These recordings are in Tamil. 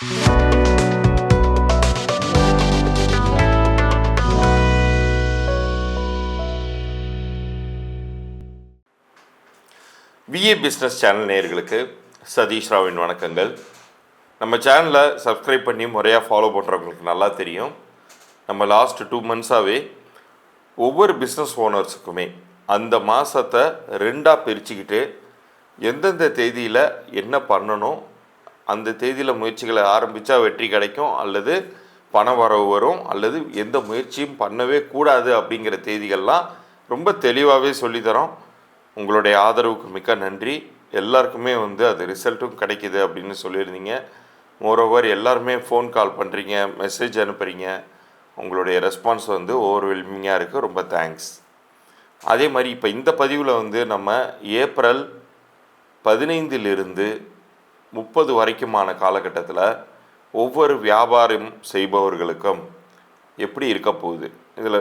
விஏ பிஸ்னஸ் சேனல் நேயர்களுக்கு சதீஷ் ராவின் வணக்கங்கள். நம்ம சேனலை சப்ஸ்கிரைப் பண்ணி முறையாக ஃபாலோ பண்ணுறவங்களுக்கு நல்லா தெரியும். நம்ம லாஸ்ட் 2 months ஒவ்வொரு பிஸ்னஸ் ஓனர்ஸுக்குமே அந்த மாதத்தை 2ஆக பிரிச்சுக்கிட்டு எந்தெந்த தேதியில் என்ன பண்ணணும், அந்த தேதியில் முயற்சிகளை ஆரம்பித்தா வெற்றி கிடைக்கும், அல்லது பண வரவு வரும், அல்லது எந்த முயற்சியும் பண்ணவே கூடாது அப்படிங்கிற தேதிகள்லாம் ரொம்ப தெளிவாகவே சொல்லித்தரோம். உங்களுடைய ஆதரவுக்கு மிக்க நன்றி. எல்லாருக்குமே அது ரிசல்ட்டும் கிடைக்கிது அப்படின்னு சொல்லியிருந்தீங்க. மோரோவர் எல்லாருமே ஃபோன் கால் பண்ணுறீங்க, மெசேஜ் அனுப்புகிறீங்க. உங்களுடைய ரெஸ்பான்ஸ் ஓவர்வெல்மிங்காக இருக்குது. ரொம்ப தேங்க்ஸ். அதே மாதிரி இப்போ இந்த பதிவில் நம்ம ஏப்ரல் 15 30 வரைக்குமான காலகட்டத்தில் ஒவ்வொரு வியாபாரம் செய்பவர்களுக்கும் எப்படி இருக்க போகுது. இதில்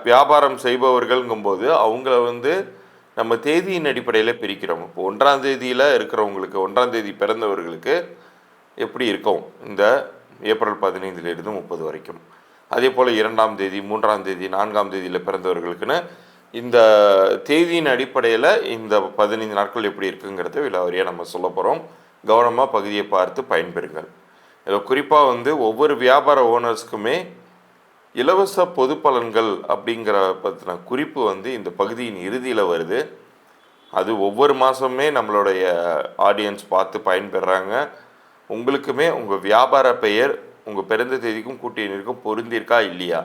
வியாபாரம் செய்பவர்கள்ங்கும்போது அவங்கள நம்ம தேதியின் அடிப்படையில் பிரிக்கிறோம். இப்போ 1ஆம் தேதியில் இருக்கிறவங்களுக்கு, 1ஆம் தேதி பிறந்தவர்களுக்கு எப்படி இருக்கும் இந்த ஏப்ரல் 15 30 வரைக்கும். அதே போல் 2ஆம் தேதி, 3ஆம் தேதி, 4ஆம் தேதியில் பிறந்தவர்களுக்குன்னு இந்த தேதியின் அடிப்படையில் இந்த 15 நாட்கள் எப்படி இருக்குங்கிறத விலாவரியாக நம்ம சொல்ல போகிறோம். கவனமாக பகுதியை பார்த்து பயன்பெறுங்கள். இதில் குறிப்பாக ஒவ்வொரு வியாபார ஓனர்ஸுக்குமே இலவச பொது பலன்கள் அப்படிங்கிற பற்றின குறிப்பு இந்த பகுதியின் இறுதியில் வருது. அது ஒவ்வொரு மாதமுமே நம்மளுடைய ஆடியன்ஸ் பார்த்து பயன்பெறாங்க. உங்களுக்குமே உங்கள் வியாபார பெயர் உங்கள் பிறந்த தேதிக்கும் கூட்டியனுக்கும் பொருந்திருக்கா இல்லையா,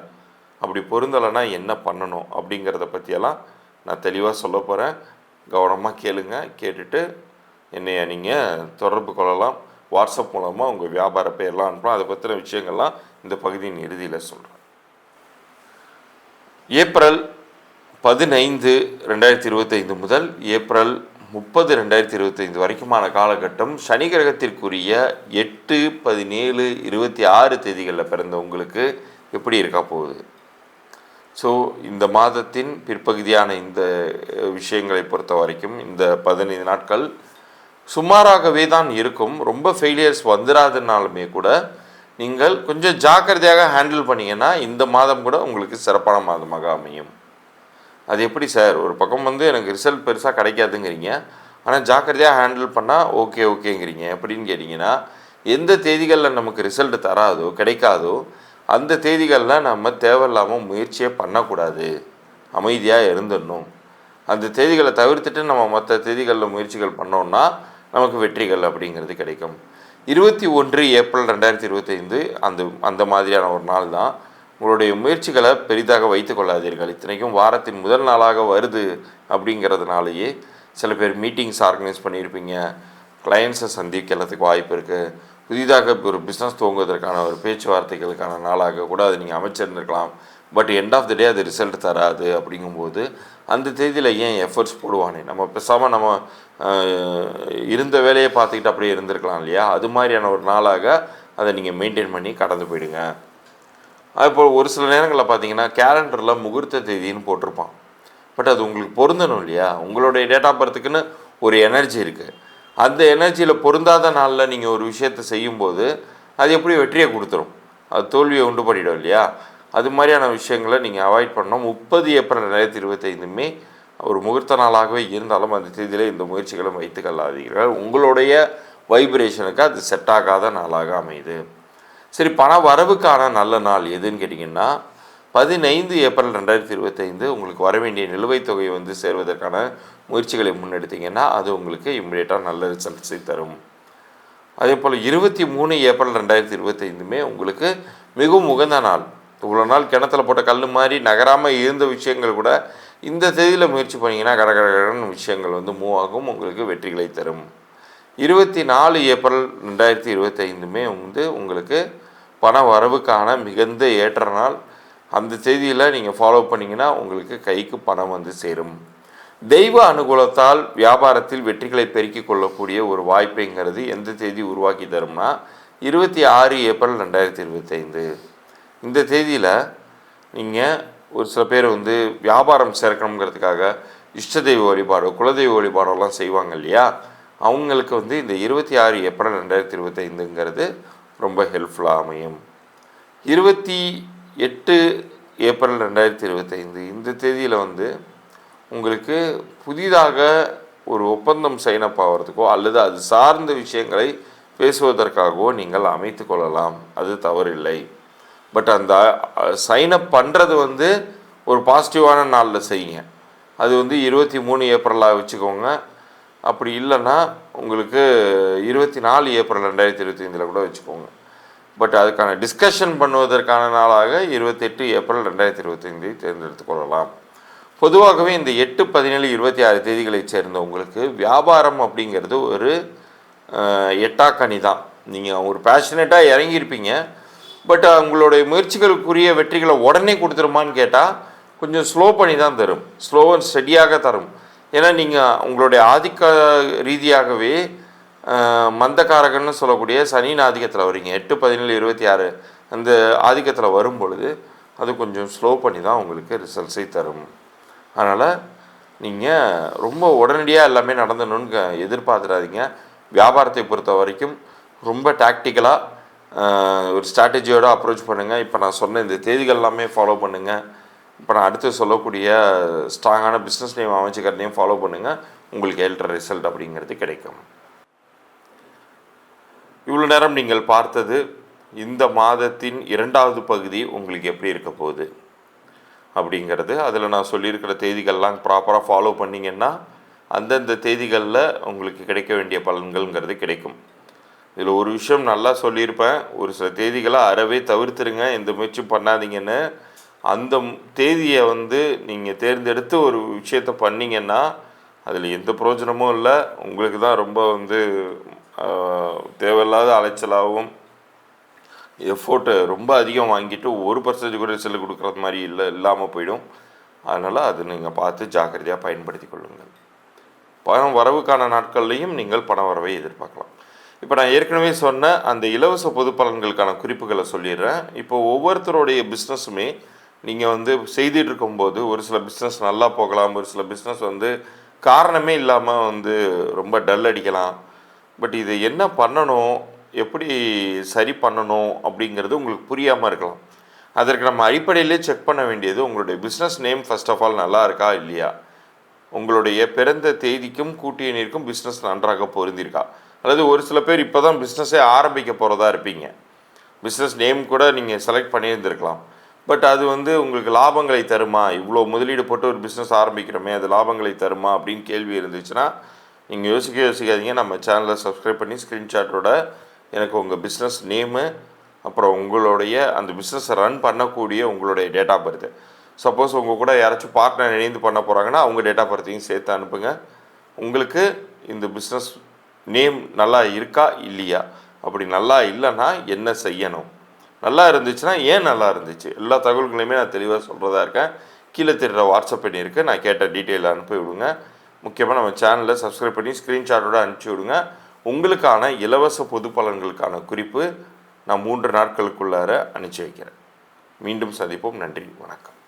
அப்படி பொருந்தலைன்னா என்ன பண்ணணும் அப்படிங்கிறத பற்றியெல்லாம் நான் தெளிவாக சொல்ல போகிறேன். கவனமாக கேளுங்க. கேட்டுட்டு என்னைய நீங்கள் தொடர்பு கொள்ளலாம். வாட்ஸ்அப் மூலமாக உங்கள் வியாபார பெயர்லாம் அனுப்பலாம். அதை பற்றின விஷயங்கள்லாம் இந்த பகுதியின் இறுதியில் சொல்கிறேன். ஏப்ரல் 15 2025 முதல் ஏப்ரல் 30 2025 வரைக்குமான காலகட்டம் சனி கிரகத்திற்குரிய 8, 17, 26 தேதிகளில் பிறந்தவங்களுக்கு எப்படி இருக்கா போகுது. ஸோ இந்த மாதத்தின் பிற்பகுதியான இந்த விஷயங்களை பொறுத்த வரைக்கும் இந்த 15 நாட்கள் சுமாராகவே தான் இருக்கும். ரொம்ப ஃபெயிலியர்ஸ் வந்துடாதுனாலுமே கூட நீங்கள் கொஞ்சம் ஜாக்கிரதையாக ஹேண்டில் பண்ணிங்கன்னா இந்த மாதம் கூட உங்களுக்கு சிறப்பான மாதமாக அமையும். அது எப்படி சார், ஒரு பக்கம் எனக்கு ரிசல்ட் பெருசாக கிடைக்காதுங்கிறீங்க, ஆனால் ஜாக்கிரதையாக ஹேண்டில் பண்ணால் ஓகேங்கிறீங்க அப்படின்னு கேட்டிங்கன்னா, எந்த தேதிகளில் நமக்கு ரிசல்ட் தராதோ கிடைக்காதோ அந்த தேதிகளில் நம்ம தேவையில்லாமல் முயற்சியே பண்ணக்கூடாது, அமைதியாக இருந்துடணும். அந்த தேதிகளை தவிர்த்துட்டு நம்ம மற்ற தேதிகளில் முயற்சிகள் பண்ணோன்னா நமக்கு வெற்றிகள் அப்படிங்கிறது கிடைக்கும். 21 ஏப்ரல் 2025 அந்த மாதிரியான ஒரு நாள் தான். உங்களுடைய முயற்சிகளை பெரிதாக வைத்து கொள்ளாதீர்கள். இத்தனைக்கும் வாரத்தின் முதல் நாளாக வருது அப்படிங்கிறதுனாலேயே சில பேர் மீட்டிங்ஸ் ஆர்கனைஸ் பண்ணியிருப்பீங்க, கிளையன்ஸை சந்திக்கிறதுக்கு வாய்ப்பு இருக்குது. புதிதாக ஒரு பிஸ்னஸ் துவங்குவதற்கான ஒரு பேச்சுவார்த்தைகளுக்கான நாளாக கூட அதை நீங்கள் அமைச்சிருந்துருக்கலாம். பட் எண்ட் ஆஃப் த டே அது ரிசல்ட் தராது. அப்படிங்கும்போது அந்த தேதியில் ஏன் எஃபர்ட்ஸ் போடுவானே, நம்ம பேசாமல் நம்ம இருந்த வேலையை பார்த்துக்கிட்டு அப்படியே இருந்திருக்கலாம் இல்லையா. அது மாதிரியான ஒரு நாளாக அதை நீங்கள் மெயின்டைன் பண்ணி கடந்து போயிடுங்க. அதுபோல் ஒரு சில நேரங்களில் பார்த்தீங்கன்னா கேலண்டரில் முகூர்த்த தேதின்னு போட்டிருப்பான். பட் அது உங்களுக்கு பொருந்தணும் இல்லையா. உங்களுடைய டேட் ஆஃப் பர்த்துக்குன்னு ஒரு எனர்ஜி இருக்குது. அந்த எனர்ஜியில் பொருந்தாத நாளில் நீங்கள் ஒரு விஷயத்தை செய்யும்போது அது எப்படி வெற்றியை கொடுத்துரும், அது தோல்வியை உண்டு பண்ணிடும் இல்லையா. அது மாதிரியான விஷயங்களை நீங்கள் அவாய்ட் பண்ணணும். 30 ஏப்ரல் 2025 ஒரு முகூர்த்த நாளாகவே இருந்தாலும் அந்த தேதியில் இந்த முயற்சிகளும் வைத்து கொள்ளாதீர்கள். உங்களுடைய வைப்ரேஷனுக்கு அது செட் ஆகாத நாளாக அமையுது. சரி, பண வரவுக்கான நல்ல நாள் எதுன்னு கேட்டிங்கன்னா 15 ஏப்ரல் 2025 உங்களுக்கு வர வேண்டிய நிலுவைத் தொகை சேர்வதற்கான முயற்சிகளை முன்னெடுத்தீங்கன்னா அது உங்களுக்கு இம்மிடியேட்டாக நல்ல ரிசல்ட்ஸை தரும். அதே போல் 23 ஏப்ரல் 2025 உங்களுக்கு மிகவும் உகந்த நாள். இவ்வளோ நாள் கிணத்துல போட்ட கல் மாதிரி நகராமல் இருந்த விஷயங்கள் கூட இந்த தேதியில் முயற்சி பண்ணிங்கன்னா கடகடன்னு விஷயங்கள் மூவ் ஆகும், உங்களுக்கு வெற்றிகளை தரும். 24 ஏப்ரல் 2025 உங்களுக்கு பண வரவுக்கான மிகுந்த ஏற்ற நாள். அந்த தேதியில் நீங்கள் ஃபாலோ பண்ணிங்கன்னா உங்களுக்கு கைக்கு பணம் சேரும். தெய்வ அனுகூலத்தால் வியாபாரத்தில் வெற்றிகளை பெருக்கிக் கொள்ளக்கூடிய ஒரு வாய்ப்புங்கிறது எந்த தேதி உருவாக்கி தரும்னா 26 ஏப்ரல் 2025. இந்த தேதியில் நீங்கள் ஒரு சில பேர் வியாபாரம் சேர்க்கணுங்கிறதுக்காக இஷ்ட தெய்வ வழிபாடு, குலதெய்வ வழிபாடெல்லாம் செய்வாங்க இல்லையா. அவங்களுக்கு இந்த 26 ஏப்ரல் 2025 ரொம்ப ஹெல்ப்ஃபுல்லாக அமையும். 28 ஏப்ரல் 2025 இந்த தேதியில் உங்களுக்கு புதிதாக ஒரு ஒப்பந்தம் சைன் அப் ஆகிறதுக்கோ அல்லது அது சார்ந்த விஷயங்களை பேசுவதற்காகவோ நீங்கள் அமைத்து கொள்ளலாம், அது தவறில்லை. பட் அந்த சைன் அப் பண்ணுறது ஒரு பாசிட்டிவான நாளில் செய்யுங்க. அது 23 ஏப்ரலாக வச்சுக்கோங்க. அப்படி இல்லைன்னா உங்களுக்கு 24 ஏப்ரல் 2025 கூட வச்சுக்கோங்க. பட் அதுக்கான டிஸ்கஷன் பண்ணுவதற்கான நாளாக 28 ஏப்ரல் 2025 தேர்ந்தெடுத்து கொள்ளலாம். பொதுவாகவே இந்த 8, 17, 26 தேதிகளை சேர்ந்த உங்களுக்கு வியாபாரம் அப்படிங்கிறது ஒரு எட்டாக்கனி தான். நீங்கள் ஒரு பேஷனேட்டாக இறங்கியிருப்பீங்க. பட் உங்களுடைய முயற்சிகளுக்குரிய வெற்றிகளை உடனே கொடுத்துருமான்னு கேட்டால் கொஞ்சம் ஸ்லோ பண்ணி தான் தரும், ஸ்லோ அண்ட் ஸ்டெடியாக தரும். ஏன்னா நீங்கள் உங்களுடைய ஆதிக்க ரீதியாகவே மந்தக்காரகன்னு சொல்லக்கூடிய சனியின் ஆதிக்கத்தில் வரீங்க. 8, 17, 26 அந்த ஆதிக்கத்தில் வரும் பொழுது அது கொஞ்சம் ஸ்லோ பண்ணி தான் உங்களுக்கு ரிசல்ட்ஸை தரும். அதனால் நீங்கள் ரொம்ப உடனடியாக எல்லாமே நடந்தணும்னு எதிர்பார்த்துடாதீங்க. வியாபாரத்தை பொறுத்த வரைக்கும் ரொம்ப டாக்டிக்கலாக ஒரு ஸ்ட்ராட்டஜியோடு அப்ரோச் பண்ணுங்கள். இப்போ நான் சொன்ன இந்த தேதிகள் எல்லாமே ஃபாலோ பண்ணுங்கள். இப்போ நான் அடுத்து சொல்லக்கூடிய ஸ்ட்ராங்கான பிஸ்னஸ் நேம் அமைச்சுக்கிறதையும் ஃபாலோ பண்ணுங்கள். உங்களுக்கு ஏற்ற ரிசல்ட் அப்படிங்கிறது கிடைக்கும். இவ்வளோ நேரம் நீங்கள் பார்த்தது இந்த மாதத்தின் 2வது பகுதி உங்களுக்கு எப்படி இருக்க போகுது அப்படிங்கிறது. அதில் நான் சொல்லியிருக்கிற தேதிகள்லாம் ப்ராப்பராக ஃபாலோ பண்ணிங்கன்னா அந்தந்த தேதிகளில் உங்களுக்கு கிடைக்க வேண்டிய பலன்கள்ங்கிறது கிடைக்கும். இதில் ஒரு விஷயம் நல்லா சொல்லியிருப்பேன், ஒரு சில தேதிகளை அறவே தவிர்த்துருங்க, எந்த முயற்சியும் பண்ணாதீங்கன்னு. அந்த தேதியை நீங்கள் தேர்ந்தெடுத்து ஒரு விஷயத்தை பண்ணிங்கன்னா அதில் எந்த பிரயோஜனமும் இல்லை. உங்களுக்கு தான் ரொம்ப தேவையில்லாத அலைச்சலாகவும் எஃபோர்ட்டு ரொம்ப அதிகம் வாங்கிட்டு 1% கூட ரிசல்ட் கொடுக்குறது மாதிரி இல்லாமல் போயிடும். அதனால் அது நீங்கள் பார்த்து ஜாக்கிரதையாக பயன்படுத்தி கொள்ளுங்கள். பணம் வரவுக்கான நாட்கள்லையும் நீங்கள் பண வரவை எதிர்பார்க்கலாம். இப்போ நான் ஏற்கனவே சொன்ன அந்த இலவச பொது பலன்களுக்கான குறிப்புகளை சொல்லிடுறேன். இப்போ ஒவ்வொருத்தருடைய பிஸ்னஸுமே நீங்கள் செய்துட்டு இருக்கும்போது ஒரு சில பிஸ்னஸ் நல்லா போகலாம், ஒரு சில பிஸ்னஸ் காரணமே இல்லாமல் ரொம்ப டல் அடிக்கலாம். பட் இது என்ன பண்ணணும், எப்படி சரி பண்ணணும் அப்படிங்கிறது உங்களுக்கு புரியாமல் இருக்கலாம். அதற்கு நம்ம அடிப்படையிலே செக் பண்ண வேண்டியது உங்களுடைய business name first of all நல்லா இருக்கா இல்லையா, உங்களுடைய பிறந்த தேதிக்கும் கூட்டிய நீருக்கும் பிஸ்னஸ் நன்றாக பொருந்திருக்கா. அல்லது ஒரு சில பேர் இப்போ தான் பிஸ்னஸே ஆரம்பிக்க போகிறதா இருப்பீங்க, பிஸ்னஸ் நேம் கூட நீங்கள் செலக்ட் பண்ணியிருந்துருக்கலாம். பட் அது உங்களுக்கு லாபங்களை தருமா, இவ்வளோ முதலீடு போட்டு ஒரு பிஸ்னஸ் ஆரம்பிக்கிறோமே அது லாபங்களை தருமா அப்படின்னு கேள்வி இருந்துச்சுன்னா நீங்கள் யோசிக்காதீங்க. நம்ம சேனலை சப்ஸ்கிரைப் பண்ணி ஸ்க்ரீன்ஷாட்டோட எனக்கு உங்கள் பிஸ்னஸ் நேமு, அப்புறம் உங்களுடைய அந்த பிஸ்னஸை ரன் பண்ணக்கூடிய உங்களுடைய டேட் ஆஃப் பர்த்து, சப்போஸ் உங்கள் கூட யாராச்சும் பார்ட்னர் இணைந்து பண்ண போகிறாங்கன்னா அவங்க டேட் ஆஃப் பர்த்தையும் சேர்த்து அனுப்புங்க. உங்களுக்கு இந்த பிஸ்னஸ் நேம் நல்லா இருக்கா இல்லையா, அப்படி நல்லா இல்லைன்னா என்ன செய்யணும், நல்லா இருந்துச்சுன்னா ஏன் நல்லா இருந்துச்சு, எல்லா தகவல்களையுமே நான் தெளிவாக சொல்கிறதா இருக்கேன். கீழே தெரிகிற வாட்ஸ்அப் பண்ணி இருக்குது, நான் கேட்ட டீட்டெயில் அனுப்பி விடுங்க. முக்கியமாக நம்ம சேனலை சப்ஸ்கிரைப் பண்ணி ஸ்க்ரீன்ஷாட்டோடு அனுப்பிச்சி விடுங்க. உங்களுக்கான இலவச பொது பலன்களுக்கான குறிப்பு நான் 3 நாட்களுக்குள்ளார அனுப்பிச்சி வைக்கிறேன். மீண்டும் சந்திப்போம். நன்றி, வணக்கம்.